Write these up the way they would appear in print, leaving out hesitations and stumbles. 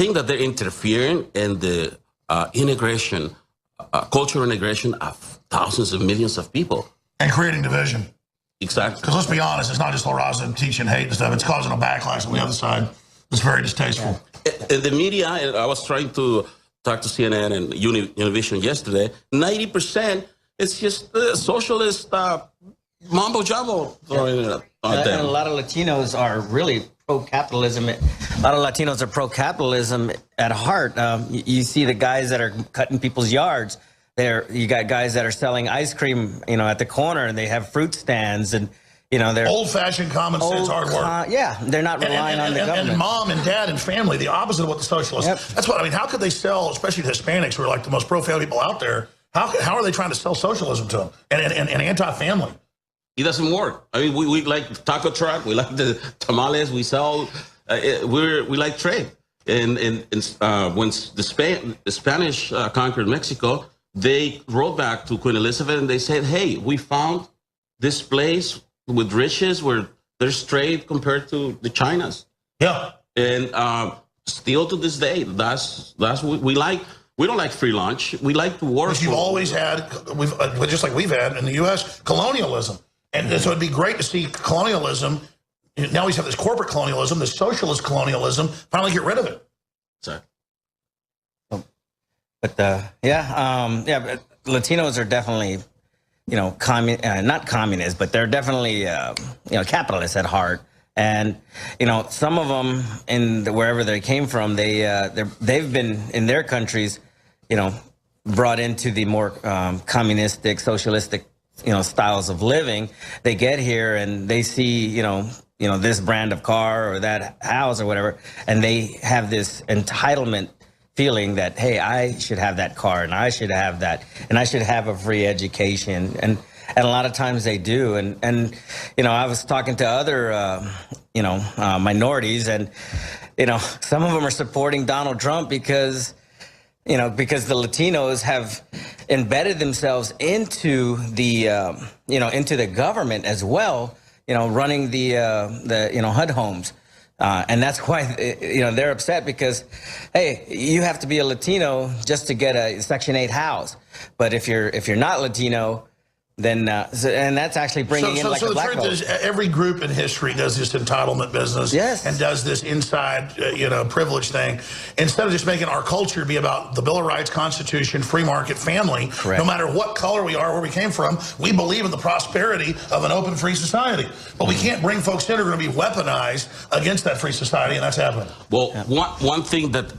think that they're interfering in the integration, cultural integration of thousands of millions of people. And creating division. Exactly. Because let's be honest, it's not just La Raza teaching hate and stuff. It's causing a backlash on the other side. It's very distasteful. In the media, I was trying to talk to CNN and Univision yesterday. 90%, it's just socialist mumbo jumbo. And a lot of Latinos are really pro-capitalism. A lot of Latinos are pro-capitalism at heart. You see the guys that are cutting people's yards. You got guys that are selling ice cream, at the corner, and they have fruit stands, and they're old-fashioned common sense hard work. Yeah, they're not relying on the government. And mom and dad and family, the opposite of what the socialists. Yep. That's what I mean. How could they sell, especially to Hispanics, who are like the most pro-family people out there? How are they trying to sell socialism to them and anti-family? It doesn't work. I mean, we like taco truck, we like the tamales, we sell. We like trade. And when the Spanish conquered Mexico, they wrote back to Queen Elizabeth and they said, hey, we found this place with riches where there's trade compared to the Chinas. Yeah. And still to this day, that's what we like. We don't like free lunch. We like to work. But you've always had, just like we've had in the U.S., colonialism. And so it'd be great to see colonialism. Now we have this corporate colonialism, this socialist colonialism, finally get rid of it. Sorry. But but Latinos are definitely, not communist, but they're definitely, capitalists at heart. And some of them wherever they came from, they've been in their countries, brought into the more communistic, socialistic, styles of living. They get here and they see, this brand of car or that house or whatever, and they have this entitlement feeling that, hey, I should have that car and I should have that and I should have a free education. And a lot of times they do. And I was talking to other, minorities, and, some of them are supporting Donald Trump because the Latinos have embedded themselves into the, into the government as well, running the HUD homes. And that's why, they're upset because, hey, you have to be a Latino just to get a Section 8 house. But if you're not Latino, then and that's actually bringing in like a black vote. So the truth is, every group in history does this entitlement business, yes, and does this inside, privilege thing, instead of just making our culture be about the Bill of Rights, Constitution, free market, family. Correct. No matter what color we are, where we came from, we believe in the prosperity of an open, free society. But we can't bring folks in who are going to be weaponized against that free society, and that's happening. Well, one thing that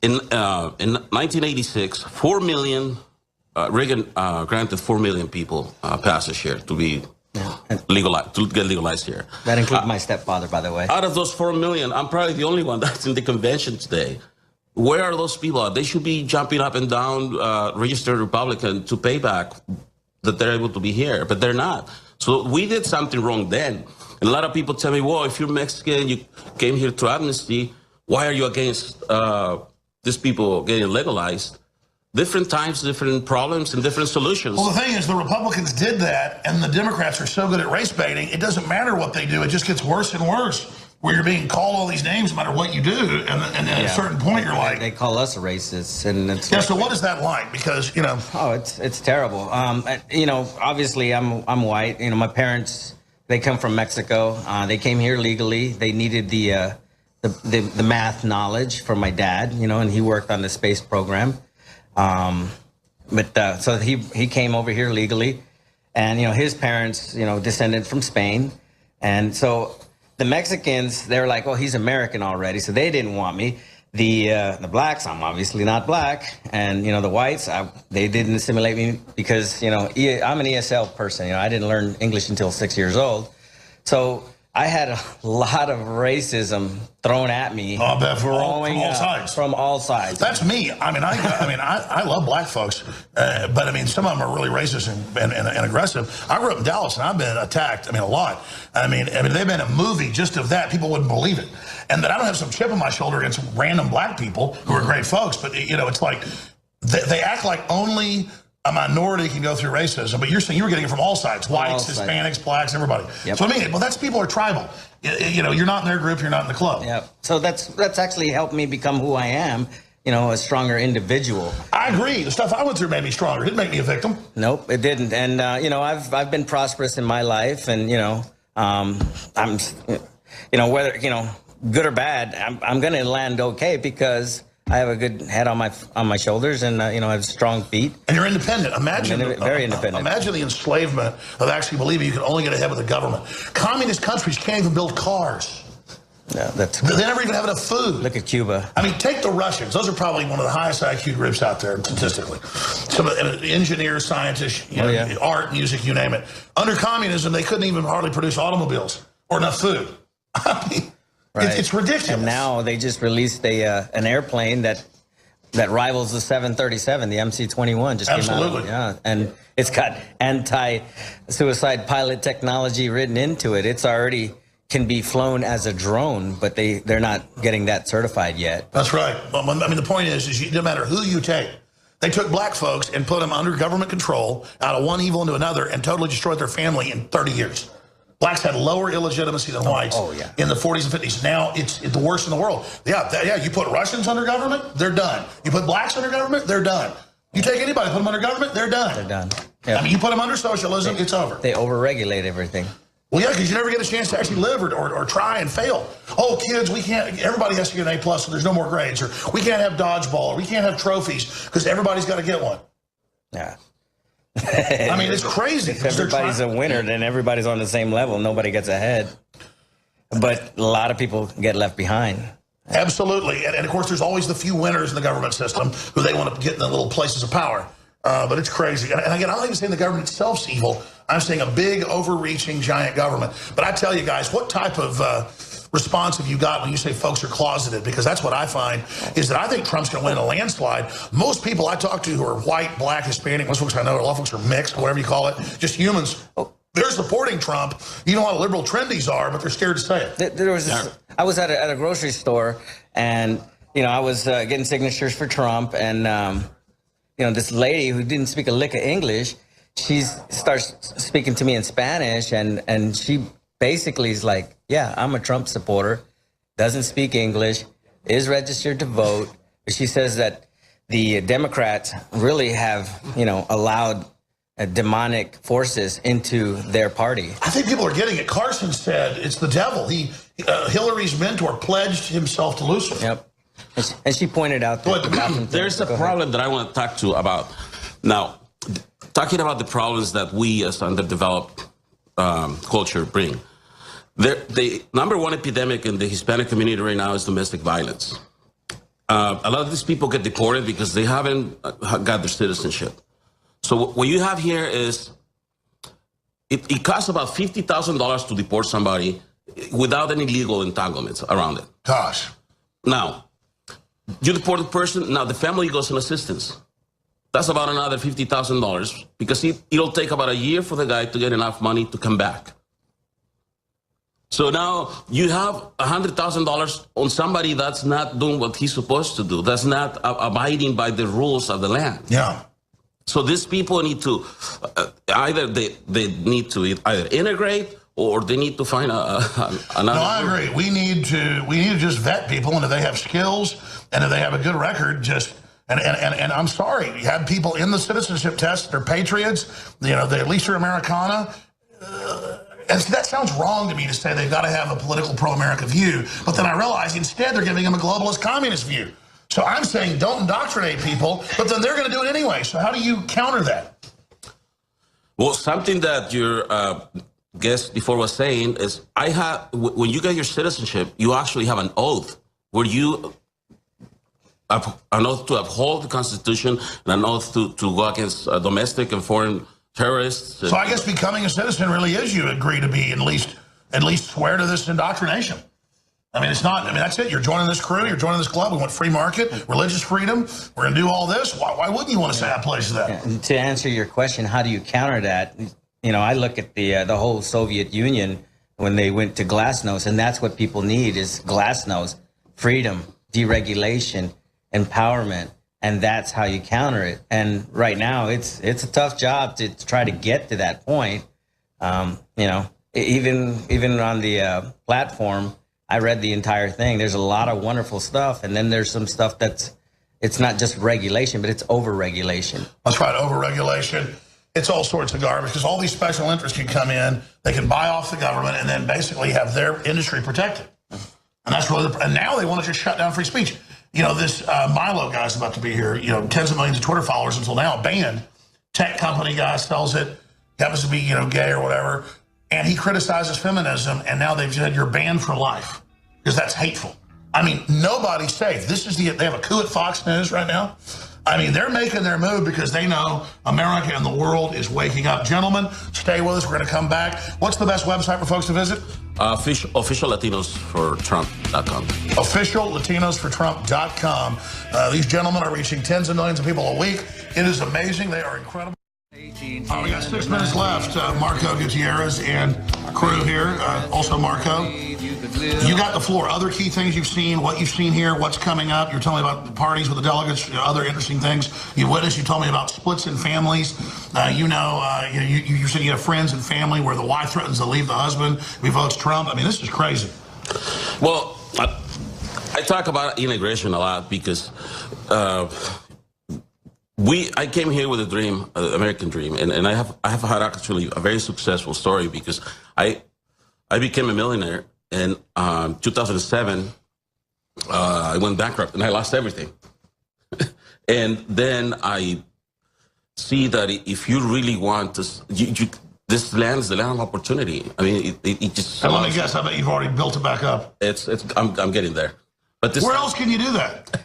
in 1986, 4 million. Reagan granted 4 million people passage here to be legalized, to get legalized here. That includes my stepfather, by the way. Out of those 4 million, I'm probably the only one that's in the convention today. Where are those people? They should be jumping up and down, registered Republican, to pay back that they're able to be here, but they're not. So we did something wrong then. And a lot of people tell me, well, if you're Mexican, you came here to amnesty, why are you against these people getting legalized? Different times, different problems, and different solutions. Well, the thing is, the Republicans did that, and the Democrats are so good at race baiting, it doesn't matter what they do. It just gets worse and worse, where you're being called all these names no matter what you do, and at a certain point, you're like... They call us racists, and it's... Yeah, so what is that like? Because, Oh, it's terrible. Obviously, I'm white. My parents, they come from Mexico. They came here legally. They needed the math knowledge from my dad, and he worked on the space program. So he came over here legally, and his parents descended from Spain, and so the Mexicans, they were like, oh, he's American already, so they didn't want me. The blacks, I'm obviously not black, and the whites, they didn't assimilate me because I'm an ESL person. I didn't learn English until 6 years old, so I had a lot of racism thrown at me. Oh, I bet from all sides. From all sides. That's me. I love black folks, but some of them are really racist and aggressive. I grew up in Dallas, and I've been attacked. A lot. They've been a movie just of that. People wouldn't believe it. And that I don't have some chip on my shoulder against random black people who are great folks, but it's like they act like only a minority can go through racism, but you're saying you were getting it from all sides, whites, all sides. Hispanics, blacks, everybody. Yep. So I mean, well, that's people are tribal. You know, you're not in their group, you're not in the club. Yeah. So that's actually helped me become who I am, you know, a stronger individual. I agree. The stuff I went through made me stronger. It didn't make me a victim. Nope, it didn't. And, you know, I've been prosperous in my life, and, you know, I'm, you know, whether, you know, good or bad, I'm going to land okay because I have a good head on my shoulders, and you know, I have strong feet. And you're independent. Imagine very independent. Imagine the enslavement of actually believing you can only get ahead with the government. Communist countries can't even build cars. Yeah, They never even have enough food. Look at Cuba. I mean, take the Russians. Those are probably one of the highest IQ groups out there statistically. Some of the engineers, scientists, you know, art, music, you name it. Under communism, they couldn't even hardly produce automobiles or enough food. I mean, right. It's ridiculous. And now they just released an airplane that rivals the 737, the MC-21 just came out. Absolutely. Yeah, and it's got anti-suicide pilot technology written into it. It's already can be flown as a drone, but they're not getting that certified yet. That's right. I mean, the point is it doesn't matter who you take. They took black folks and put them under government control out of one evil into another and totally destroyed their family in 30 years. Blacks had lower illegitimacy than whites in the 40s and 50s. Now it's the worst in the world. Yeah, you put Russians under government, they're done. You put blacks under government, they're done. You take anybody, put them under government, they're done. They're done. Yep. I mean, you put them under socialism, it's over. They overregulate everything. Well, yeah, because you never get a chance to actually live or try and fail. Oh, kids, we can't, everybody has to get an A+, so there's no more grades. Or we can't have dodgeball, or we can't have trophies, because everybody's got to get one. Yeah. I mean, it's crazy. If everybody's a winner, then everybody's on the same level. Nobody gets ahead. But a lot of people get left behind. Absolutely. And of course, there's always the few winners in the government system who they want to get in the little places of power. But it's crazy. And again, I'm not even saying the government itself's evil. I'm saying a big, overreaching, giant government. But I tell you guys, what type of response have you got when you say folks are closeted? Because that's what I find is that I think Trump's going to win a landslide. Most people I talk to who are white, black, Hispanic, most folks I know, a lot of folks are mixed, whatever you call it, just humans. They're supporting Trump. You know how liberal trendies are, but they're scared to say it. There was I was at a grocery store, and you know, I was getting signatures for Trump, and you know, this lady who didn't speak a lick of English, she starts speaking to me in Spanish, and she basically is like, yeah, I'm a Trump supporter, doesn't speak English, is registered to vote. But she says that the Democrats really have, you know, allowed demonic forces into their party. I think people are getting it. Carson said it's the devil. Hillary's mentor pledged himself to Lucifer. Yep. And she pointed out that there's a problem that I want to talk to about. Now, talking about the problems that we as underdeveloped culture bring. The number one epidemic in the Hispanic community right now is domestic violence. A lot of these people get deported because they haven't got their citizenship. So what you have here is, it costs about $50,000 to deport somebody without any legal entanglements around it. Gosh. Now, you deport the person, now the family goes on assistance. That's about another $50,000 because it'll take about a year for the guy to get enough money to come back. So now you have $100,000 on somebody that's not doing what he's supposed to do, that's not abiding by the rules of the land. Yeah. So these people need to either they need to either integrate or they need to find another. No, I agree. We need to just vet people, and if they have skills and if they have a good record, just and I'm sorry, you have people in the citizenship test, they're patriots, you know, they at least are Americana. And that sounds wrong to me to say they've got to have a political pro-America view, but then I realize instead they're giving them a globalist communist view. So I'm saying don't indoctrinate people, but then they're going to do it anyway. So how do you counter that? Well, something that your guest before was saying is, when you get your citizenship, you actually have an oath where you an oath to uphold the Constitution and an oath to go against domestic and foreign terrorists. So I guess becoming a citizen really is you agree to be at least swear to this indoctrination. I mean, it's not, I mean, that's it. You're joining this crew, you're joining this club. We want free market, religious freedom. We're going to do all this. Why wouldn't you want to say I pledge that? Yeah. To answer your question, how do you counter that? You know, I look at the whole Soviet Union when they went to glasnost, and that's what people need is glasnost, freedom, deregulation, empowerment. and that's how you counter it. And right now, it's a tough job to try to get to that point. You know, even on the platform, I read the entire thing. There's a lot of wonderful stuff, and then there's some stuff it's not just regulation, but it's over-regulation. That's right, over-regulation. It's all sorts of garbage because all these special interests can come in, they can buy off the government, and then basically have their industry protected. And that's really, and now they want to just shut down free speech. You know, this Milo guy's about to be here. You know, tens of millions of Twitter followers until now, banned. Tech company guy sells it, happens to be, you know, gay or whatever, and he criticizes feminism, and now they've said you're banned for life because that's hateful. I mean, nobody's safe. They have a coup at Fox News right now. I mean, they're making their move because they know America and the world is waking up. Gentlemen, stay with us. We're going to come back. What's the best website for folks to visit? OfficialLatinosForTrump.com. OfficialLatinosForTrump.com. These gentlemen are reaching tens of millions of people a week. It is amazing. They are incredible. We got 6 minutes left. Marco Gutierrez and crew here. Also Marco. You got the floor. Other key things you've seen, what you've seen here, what's coming up. You're telling me about the parties with the delegates, you know, other interesting things you witnessed. You told me about splits in families. You said you have friends and family where the wife threatens to leave the husband if he votes Trump. I mean, this is crazy. Well, I talk about immigration a lot because I came here with a dream, American dream, and I have had actually a very successful story because I became a millionaire in 2007. I went bankrupt and I lost everything, and then I see that if you really want this, this land is the land of opportunity. I mean, it just. And let me guess, I bet you've already built it back up. I'm getting there, but this. Where else can you do that?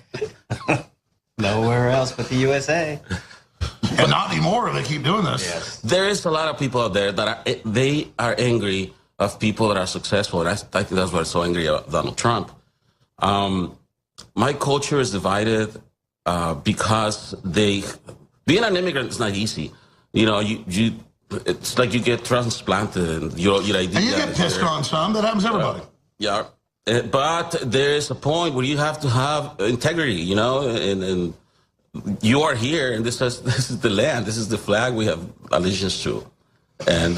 Nowhere else but the USA. And not anymore. They keep doing this. Yes. There is a lot of people out there that they are angry of people that are successful, and I think that's why I'm so angry about Donald Trump. My culture is divided because being an immigrant is not easy. You know, it's like you get transplanted, and you get pissed on some. That happens to everybody. Yeah. But there's a point where you have to have integrity, you know, and you are here, and this is the land, this is the flag we have allegiance to, and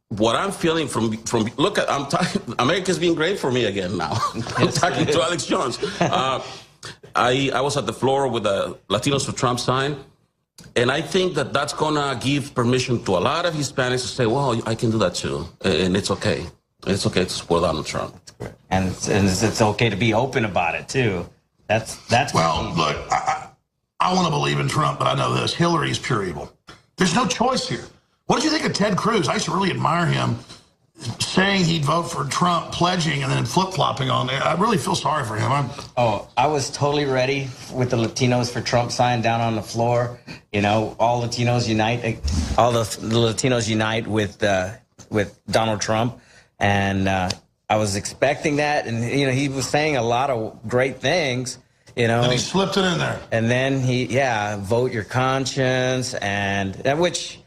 what I'm feeling from look at America's being great for me again now. I'm talking to Alex Jones. I was at the floor with the Latinos for Trump sign, and I think that's gonna give permission to a lot of Hispanics to say, well, I can do that too, and it's okay. It's okay to support Donald Trump. And it's okay to be open about it, too. That's well, look, I want to believe in Trump, but I know this. Hillary's pure evil. There's no choice here. What did you think of Ted Cruz? I used to really admire him saying he'd vote for Trump, pledging, and then flip-flopping on it. I really feel sorry for him. I was totally ready with the Latinos for Trump sign down on the floor. You know, all Latinos unite. All the Latinos unite with Donald Trump. And I was expecting that, and you know, he was saying a lot of great things, you know. And he slipped it in there. And then vote your conscience, and which,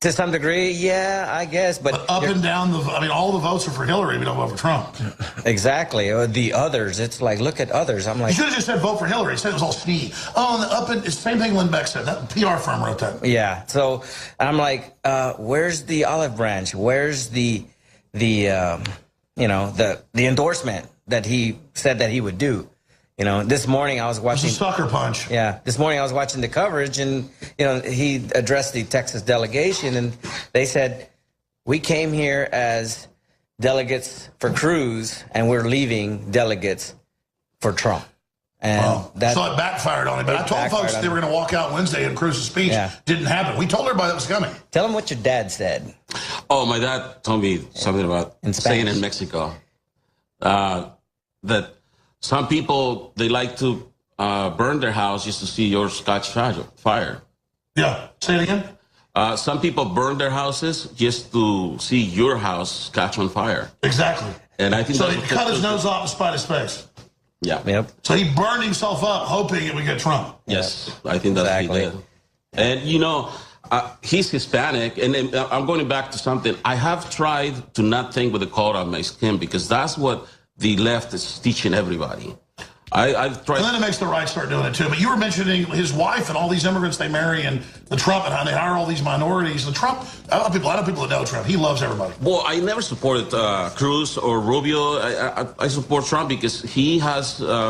to some degree, I guess. But up and down all the votes are for Hillary if you don't vote for Trump. Exactly. Or the others, it's like, look at others. I'm like, you should have just said vote for Hillary. It said it was all sneaky. Oh, and it's the same thing Lynn Beck said. That PR firm wrote that. Yeah. So I'm like, where's the olive branch? Where's the endorsement that he said that he would do? You know, this morning I was watching. It's a sucker punch. Yeah, this morning I was watching the coverage, and you know, he addressed the Texas delegation, and they said, we came here as delegates for Cruz, and we're leaving delegates for Trump. And so it backfired on him. But I told folks they were going to walk out Wednesday in Cruz's speech. Yeah. Didn't happen. We told everybody that was coming. Tell them what your dad said. Oh, my dad told me something about saying in Mexico that some people, they like to burn their house just to see yours catch fire. Yeah. Say it again. Some people burn their houses just to see your house catch on fire. Exactly. And I think so he cut his nose off to spite his face. Yeah. Yep. So he burned himself up hoping it would get Trump. Yes, I think that's exactly. what he did. And, you know, he's Hispanic, and I'm going back to something. I have tried to not think with the color of my skin because that's what the left is teaching everybody. I've tried. And then it makes the right start doing it too. But you were mentioning his wife and all these immigrants they marry, and the Trump and how they hire all these minorities. The Trump, I know people that know Trump. He loves everybody. Well, I never supported Cruz or Rubio. I support Trump because he has.